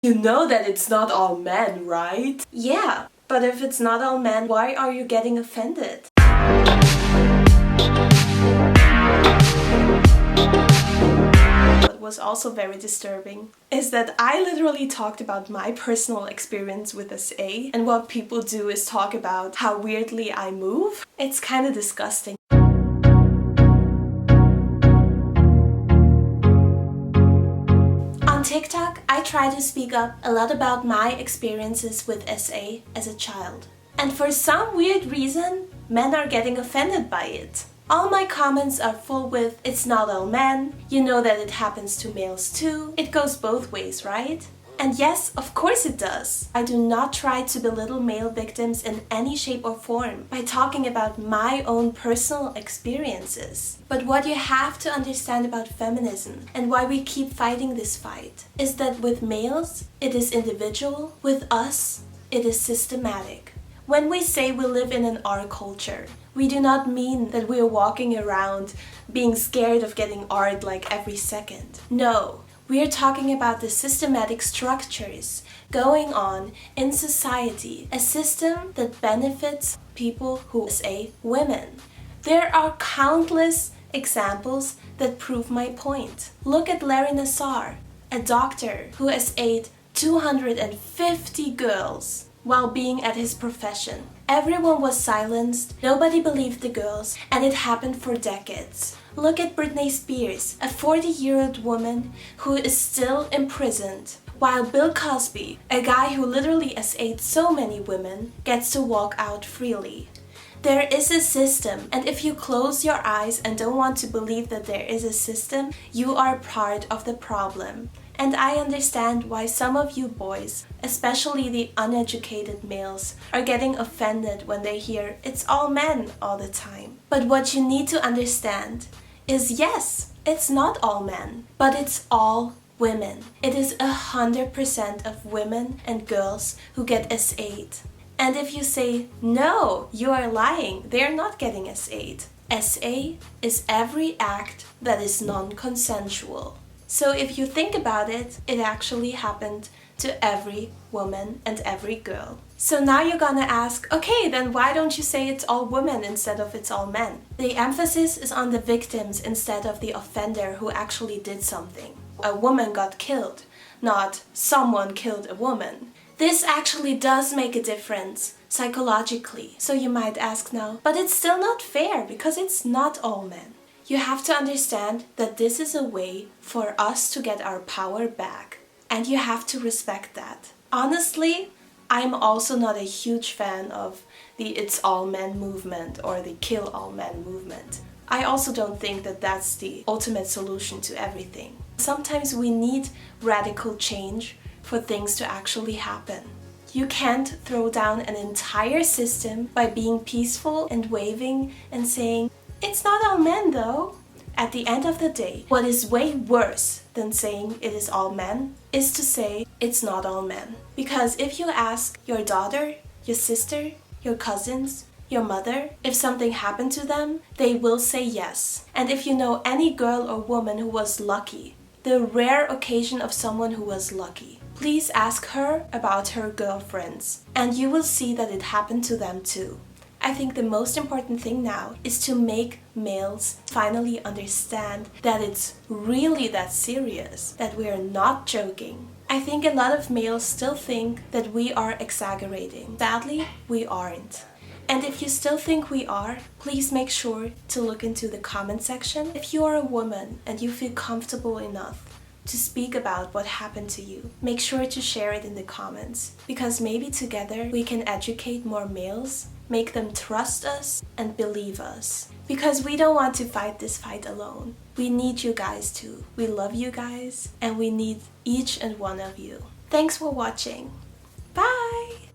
You know that it's not all men, right? Yeah, but if it's not all men, why are you getting offended? What was also very disturbing is that I literally talked about my personal experience with SA, and what people do is talk about how weirdly I move. It's kind of disgusting. On TikTok, I try to speak up a lot about my experiences with SA as a child. And for some weird reason, men are getting offended by it. All my comments are full with, it's not all men, you know that it happens to males too, it goes both ways, right? And yes, of course it does. I do not try to belittle male victims in any shape or form by talking about my own personal experiences. But what you have to understand about feminism and why we keep fighting this fight is that with males, it is individual, with us, it is systematic. When we say we live in an R culture, we do not mean that we are walking around being scared of getting R'd like every second. No. We are talking about the systematic structures going on in society, a system that benefits people who SA women. There are countless examples that prove my point. Look at Larry Nassar, a doctor who SA'd 250 girls while being at his profession. Everyone was silenced, nobody believed the girls, and it happened for decades. Look at Britney Spears, a 40-year-old woman who is still imprisoned, while Bill Cosby, a guy who literally SA'd so many women, gets to walk out freely. There is a system, and if you close your eyes and don't want to believe that there is a system, you are part of the problem. And I understand why some of you boys, especially the uneducated males, are getting offended when they hear it's all men all the time. But what you need to understand is yes, it's not all men, but it's all women. It is 100% of women and girls who get SA'd. And if you say, no, you are lying, they are not getting SA'd. SA is every act that is non-consensual. So if you think about it, it actually happened to every woman and every girl. So now you're gonna ask, okay, then why don't you say it's all women instead of it's all men? The emphasis is on the victims instead of the offender who actually did something. A woman got killed, not someone killed a woman. This actually does make a difference psychologically. So you might ask now, but it's still not fair because it's not all men. You have to understand that this is a way for us to get our power back, and you have to respect that. Honestly, I'm also not a huge fan of the it's all men movement or the kill all men movement. I also don't think that that's the ultimate solution to everything. Sometimes we need radical change for things to actually happen. You can't throw down an entire system by being peaceful and waving and saying, it's not all men though. At the end of the day, what is way worse than saying it is all men is to say it's not all men. Because if you ask your daughter, your sister, your cousins, your mother, if something happened to them, they will say yes. And if you know any girl or woman who was lucky, the rare occasion of someone who was lucky, please ask her about her girlfriends, and you will see that it happened to them too. I think the most important thing now is to make males finally understand that it's really that serious, that we are not joking. I think a lot of males still think that we are exaggerating. Sadly, we aren't. And if you still think we are, please make sure to look into the comment section. If you are a woman and you feel comfortable enough to speak about what happened to you, make sure to share it in the comments, because maybe together we can educate more males, make them trust us and believe us. Because we don't want to fight this fight alone. We need you guys too. We love you guys and we need each and one of you. Thanks for watching. Bye!